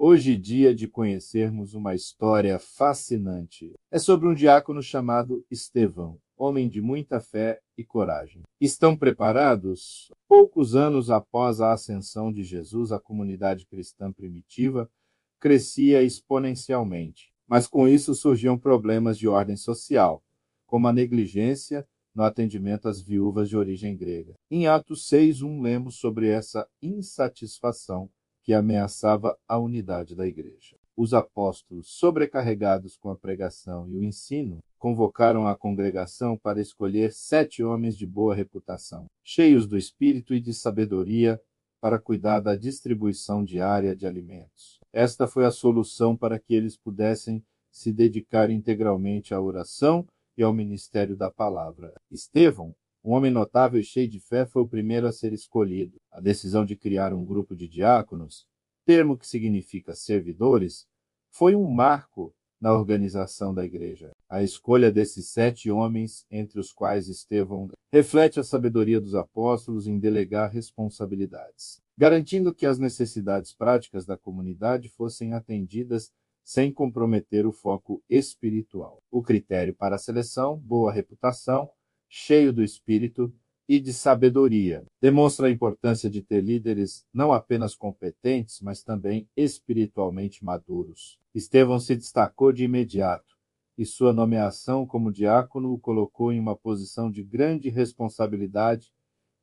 Hoje dia de conhecermos uma história fascinante. É sobre um diácono chamado Estevão, homem de muita fé e coragem. Estão preparados? Poucos anos após a ascensão de Jesus, a comunidade cristã primitiva crescia exponencialmente. Mas com isso surgiam problemas de ordem social, como a negligência no atendimento às viúvas de origem grega. Em Atos 6:1 lemos sobre essa insatisfação que ameaçava a unidade da igreja. Os apóstolos, sobrecarregados com a pregação e o ensino, convocaram a congregação para escolher 7 homens de boa reputação, cheios do espírito e de sabedoria, para cuidar da distribuição diária de alimentos. Esta foi a solução para que eles pudessem se dedicar integralmente à oração e ao ministério da palavra. Estevão, um homem notável e cheio de fé, foi o primeiro a ser escolhido. A decisão de criar um grupo de diáconos, termo que significa servidores, foi um marco na organização da igreja. A escolha desses 7 homens, entre os quais Estevão, reflete a sabedoria dos apóstolos em delegar responsabilidades, garantindo que as necessidades práticas da comunidade fossem atendidas sem comprometer o foco espiritual. O critério para a seleção: boa reputação, cheio do espírito e de sabedoria. Demonstra a importância de ter líderes não apenas competentes, mas também espiritualmente maduros. Estevão se destacou de imediato, e sua nomeação como diácono o colocou em uma posição de grande responsabilidade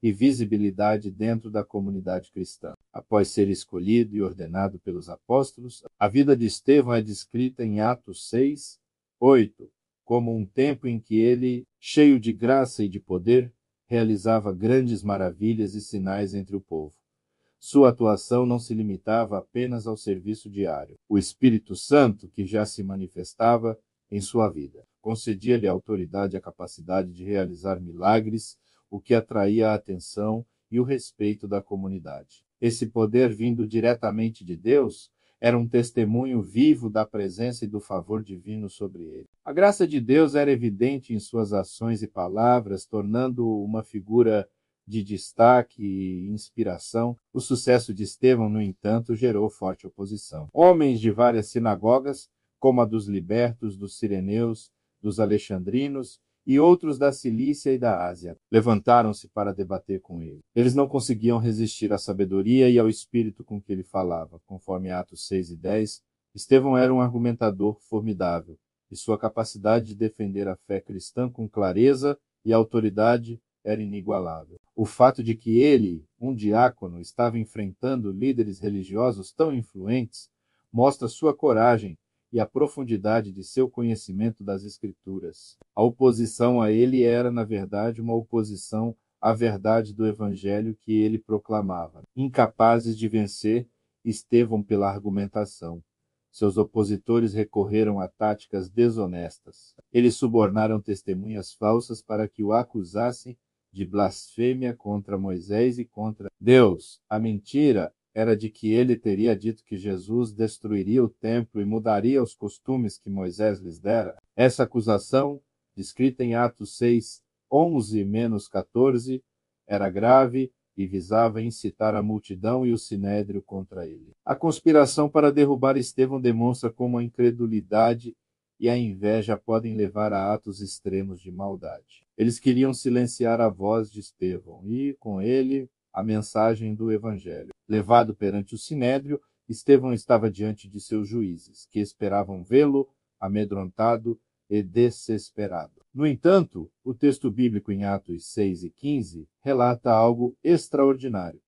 e visibilidade dentro da comunidade cristã. Após ser escolhido e ordenado pelos apóstolos, a vida de Estevão é descrita em Atos 6:8, como um tempo em que ele, cheio de graça e de poder, realizava grandes maravilhas e sinais entre o povo. Sua atuação não se limitava apenas ao serviço diário. O Espírito Santo, que já se manifestava em sua vida, concedia-lhe a autoridade e a capacidade de realizar milagres, o que atraía a atenção e o respeito da comunidade. Esse poder, vindo diretamente de Deus, era um testemunho vivo da presença e do favor divino sobre ele. A graça de Deus era evidente em suas ações e palavras, tornando-o uma figura de destaque e inspiração. O sucesso de Estevão, no entanto, gerou forte oposição. Homens de várias sinagogas, como a dos libertos, dos sireneus, dos alexandrinos e outros da Cilícia e da Ásia, levantaram-se para debater com ele. Eles não conseguiam resistir à sabedoria e ao espírito com que ele falava. Conforme Atos 6:10, Estevão era um argumentador formidável, e sua capacidade de defender a fé cristã com clareza e autoridade era inigualável. O fato de que ele, um diácono, estava enfrentando líderes religiosos tão influentes mostra sua coragem e a profundidade de seu conhecimento das Escrituras. A oposição a ele era, na verdade, uma oposição à verdade do Evangelho que ele proclamava. Incapazes de vencer Estevão pela argumentação, seus opositores recorreram a táticas desonestas. Eles subornaram testemunhas falsas para que o acusassem de blasfêmia contra Moisés e contra Deus. A mentira era de que ele teria dito que Jesus destruiria o templo e mudaria os costumes que Moisés lhes dera. Essa acusação, descrita em Atos 6:11-14, era grave e visava incitar a multidão e o sinédrio contra ele. A conspiração para derrubar Estevão demonstra como a incredulidade e a inveja podem levar a atos extremos de maldade. Eles queriam silenciar a voz de Estevão e, com ele, a mensagem do Evangelho. Levado perante o sinédrio, Estevão estava diante de seus juízes, que esperavam vê-lo amedrontado e desesperado. No entanto, o texto bíblico em Atos 6:15 relata algo extraordinário.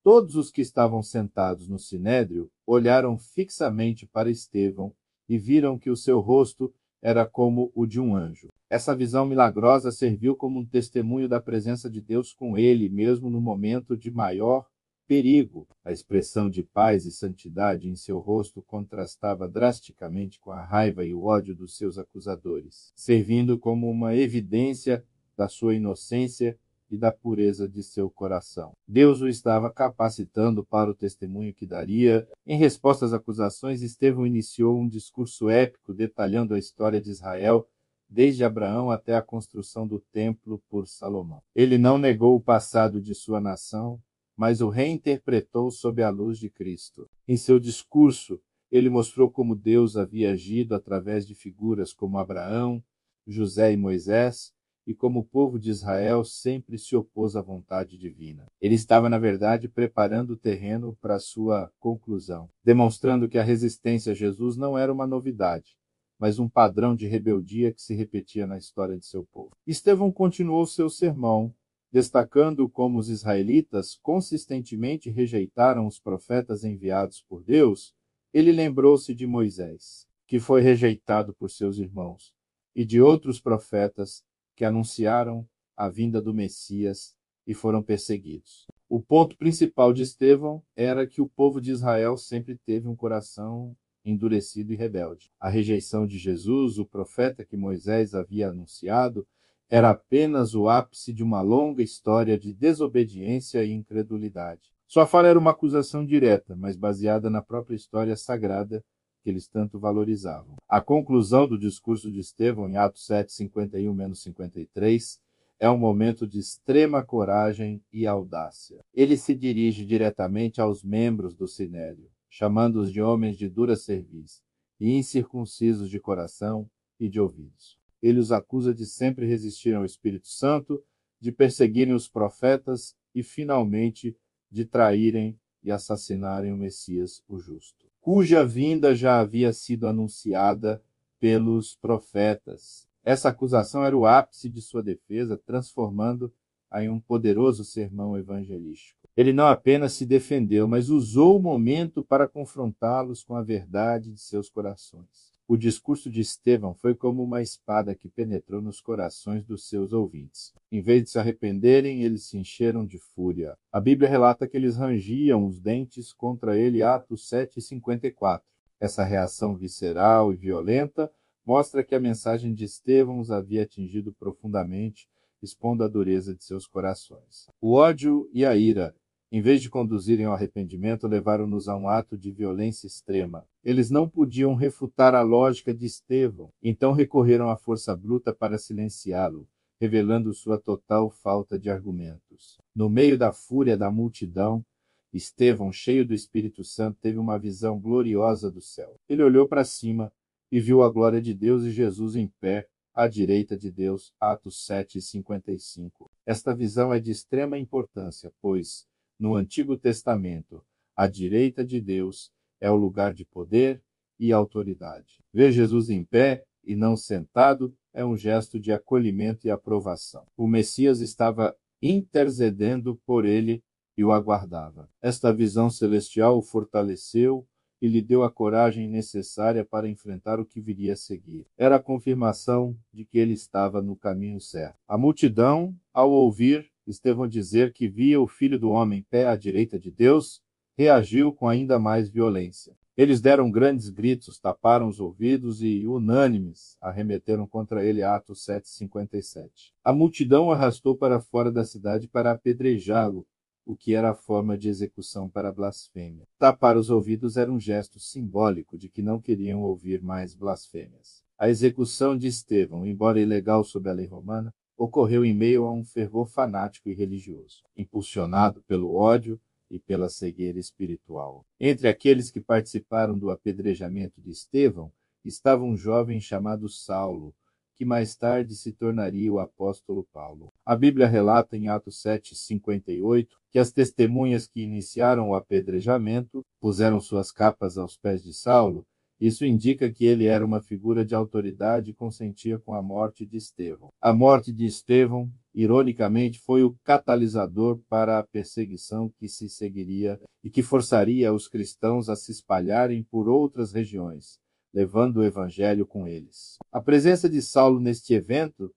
Todos os que estavam sentados no sinédrio olharam fixamente para Estevão e viram que o seu rosto era como o de um anjo. Essa visão milagrosa serviu como um testemunho da presença de Deus com ele, mesmo no momento de maior perigo. A expressão de paz e santidade em seu rosto contrastava drasticamente com a raiva e o ódio dos seus acusadores, servindo como uma evidência da sua inocência e da pureza de seu coração. Deus o estava capacitando para o testemunho que daria. Em resposta às acusações, Estevão iniciou um discurso épico detalhando a história de Israel desde Abraão até a construção do templo por Salomão. Ele não negou o passado de sua nação, mas o reinterpretou sob a luz de Cristo. Em seu discurso, Ele mostrou como Deus havia agido através de figuras como Abraão, José e Moisés, e como o povo de Israel sempre se opôs à vontade divina. Ele estava, na verdade, preparando o terreno para a sua conclusão, demonstrando que a resistência a Jesus não era uma novidade, mas um padrão de rebeldia que se repetia na história de seu povo. Estevão continuou seu sermão, destacando como os israelitas consistentemente rejeitaram os profetas enviados por Deus. Ele lembrou-se de Moisés, que foi rejeitado por seus irmãos, e de outros profetas que anunciaram a vinda do Messias e foram perseguidos. O ponto principal de Estevão era que o povo de Israel sempre teve um coração endurecido e rebelde. A rejeição de Jesus, o profeta que Moisés havia anunciado, era apenas o ápice de uma longa história de desobediência e incredulidade. Sua fala era uma acusação direta, mas baseada na própria história sagrada que eles tanto valorizavam. A conclusão do discurso de Estevão, em Atos 7, 51-53, é um momento de extrema coragem e audácia. Ele se dirige diretamente aos membros do Sinédrio, chamando-os de homens de dura cerviz e incircuncisos de coração e de ouvidos. Ele os acusa de sempre resistirem ao Espírito Santo, de perseguirem os profetas e, finalmente, de traírem e assassinarem o Messias, o justo, cuja vinda já havia sido anunciada pelos profetas. Essa acusação era o ápice de sua defesa, transformando-a em um poderoso sermão evangelístico. Ele não apenas se defendeu, mas usou o momento para confrontá-los com a verdade de seus corações. O discurso de Estevão foi como uma espada que penetrou nos corações dos seus ouvintes. Em vez de se arrependerem, eles se encheram de fúria. A Bíblia relata que eles rangiam os dentes contra ele, Atos 7:54. Essa reação visceral e violenta mostra que a mensagem de Estevão os havia atingido profundamente, expondo a dureza de seus corações. O ódio e a ira, em vez de conduzirem ao arrependimento, levaram-nos a um ato de violência extrema. Eles não podiam refutar a lógica de Estevão, então recorreram à força bruta para silenciá-lo, revelando sua total falta de argumentos. No meio da fúria da multidão, Estevão, cheio do Espírito Santo, teve uma visão gloriosa do céu. Ele olhou para cima e viu a glória de Deus e Jesus em pé, à direita de Deus, Atos 7:55. Esta visão é de extrema importância, pois, no Antigo Testamento, a direita de Deus é o lugar de poder e autoridade. Ver Jesus em pé e não sentado é um gesto de acolhimento e aprovação. O Messias estava intercedendo por ele e o aguardava. Esta visão celestial o fortaleceu e lhe deu a coragem necessária para enfrentar o que viria a seguir. Era a confirmação de que ele estava no caminho certo. A multidão, ao ouvir Estevão dizer que via o Filho do Homem em pé à direita de Deus, reagiu com ainda mais violência. Eles deram grandes gritos, taparam os ouvidos e, unânimes, arremeteram contra ele, Atos 7:57. A multidão o arrastou para fora da cidade para apedrejá-lo, o que era a forma de execução para a blasfêmia. Tapar os ouvidos era um gesto simbólico de que não queriam ouvir mais blasfêmias. A execução de Estevão, embora ilegal sob a lei romana, ocorreu em meio a um fervor fanático e religioso, impulsionado pelo ódio e pela cegueira espiritual. Entre aqueles que participaram do apedrejamento de Estevão estava um jovem chamado Saulo, que mais tarde se tornaria o apóstolo Paulo. A Bíblia relata em Atos 7:58 que as testemunhas que iniciaram o apedrejamento puseram suas capas aos pés de Saulo. Isso indica que ele era uma figura de autoridade e consentia com a morte de Estevão. A morte de Estevão, ironicamente, foi o catalisador para a perseguição que se seguiria e que forçaria os cristãos a se espalharem por outras regiões, levando o evangelho com eles. A presença de Saulo neste evento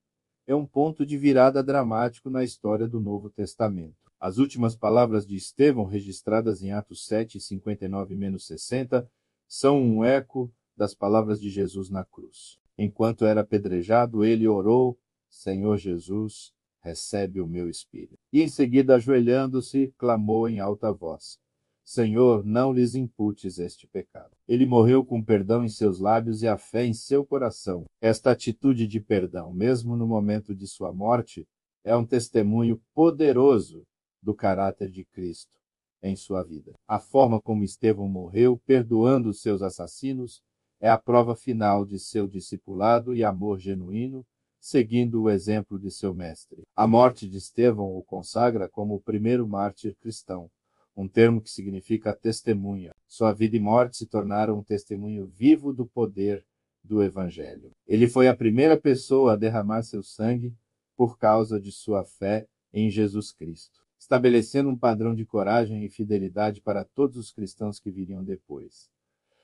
é um ponto de virada dramático na história do Novo Testamento. As últimas palavras de Estevão, registradas em Atos 7:59-60, são um eco das palavras de Jesus na cruz. Enquanto era apedrejado, ele orou: Senhor Jesus, recebe o meu espírito. E em seguida, ajoelhando-se, clamou em alta voz: Senhor, não lhes imputes este pecado. Ele morreu com perdão em seus lábios e a fé em seu coração. Esta atitude de perdão, mesmo no momento de sua morte, é um testemunho poderoso do caráter de Cristo. em sua vida. A forma como Estevão morreu, perdoando os seus assassinos, é a prova final de seu discipulado e amor genuíno, seguindo o exemplo de seu mestre. A morte de Estevão o consagra como o primeiro mártir cristão, um termo que significa testemunha. Sua vida e morte se tornaram um testemunho vivo do poder do Evangelho. Ele foi a primeira pessoa a derramar seu sangue por causa de sua fé em Jesus Cristo, estabelecendo um padrão de coragem e fidelidade para todos os cristãos que viriam depois.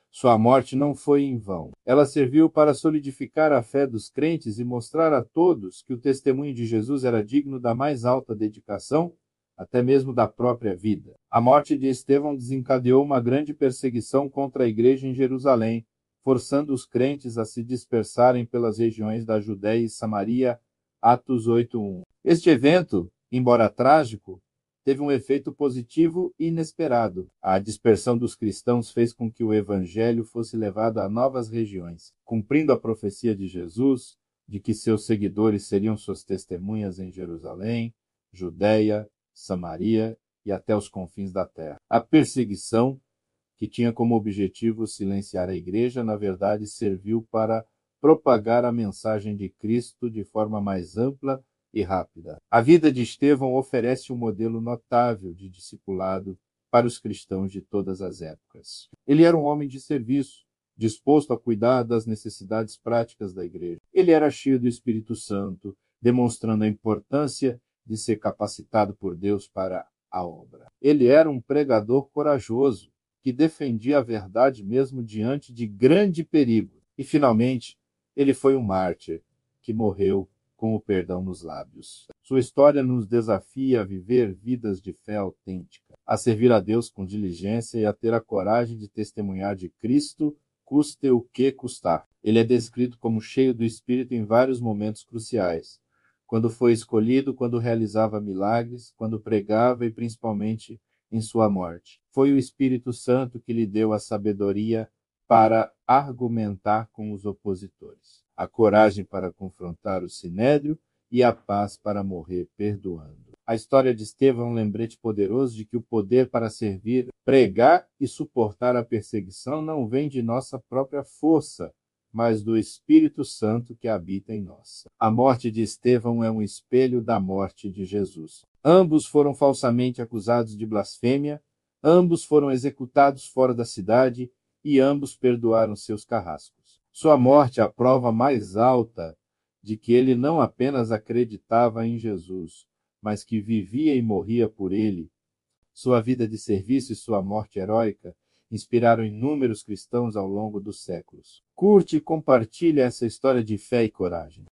Sua morte não foi em vão. Ela serviu para solidificar a fé dos crentes e mostrar a todos que o testemunho de Jesus era digno da mais alta dedicação, até mesmo da própria vida. A morte de Estevão desencadeou uma grande perseguição contra a igreja em Jerusalém, forçando os crentes a se dispersarem pelas regiões da Judéia e Samaria, Atos 8:1. Este evento, embora trágico, teve um efeito positivo e inesperado. A dispersão dos cristãos fez com que o evangelho fosse levado a novas regiões, cumprindo a profecia de Jesus de que seus seguidores seriam suas testemunhas em Jerusalém, Judéia, Samaria e até os confins da terra. A perseguição, que tinha como objetivo silenciar a igreja, na verdade serviu para propagar a mensagem de Cristo de forma mais ampla e rápida. A vida de Estevão oferece um modelo notável de discipulado para os cristãos de todas as épocas. Ele era um homem de serviço, disposto a cuidar das necessidades práticas da igreja. Ele era cheio do Espírito Santo, demonstrando a importância de ser capacitado por Deus para a obra. Ele era um pregador corajoso, que defendia a verdade mesmo diante de grande perigo. E, finalmente, ele foi um mártir que morreu com o perdão nos lábios. Sua história nos desafia a viver vidas de fé autêntica, a servir a Deus com diligência e a ter a coragem de testemunhar de Cristo, custe o que custar. Ele é descrito como cheio do Espírito em vários momentos cruciais, quando foi escolhido, quando realizava milagres, quando pregava e principalmente em sua morte. Foi o Espírito Santo que lhe deu a sabedoria para argumentar com os opositores, a coragem para confrontar o sinédrio e a paz para morrer perdoando. A história de Estevão é um lembrete poderoso de que o poder para servir, pregar e suportar a perseguição não vem de nossa própria força, mas do Espírito Santo que habita em nós. A morte de Estevão é um espelho da morte de Jesus. Ambos foram falsamente acusados de blasfêmia, ambos foram executados fora da cidade e ambos perdoaram seus carrascos. Sua morte é a prova mais alta de que ele não apenas acreditava em Jesus, mas que vivia e morria por ele. Sua vida de serviço e sua morte heróica inspiraram inúmeros cristãos ao longo dos séculos. Curte e compartilhe essa história de fé e coragem.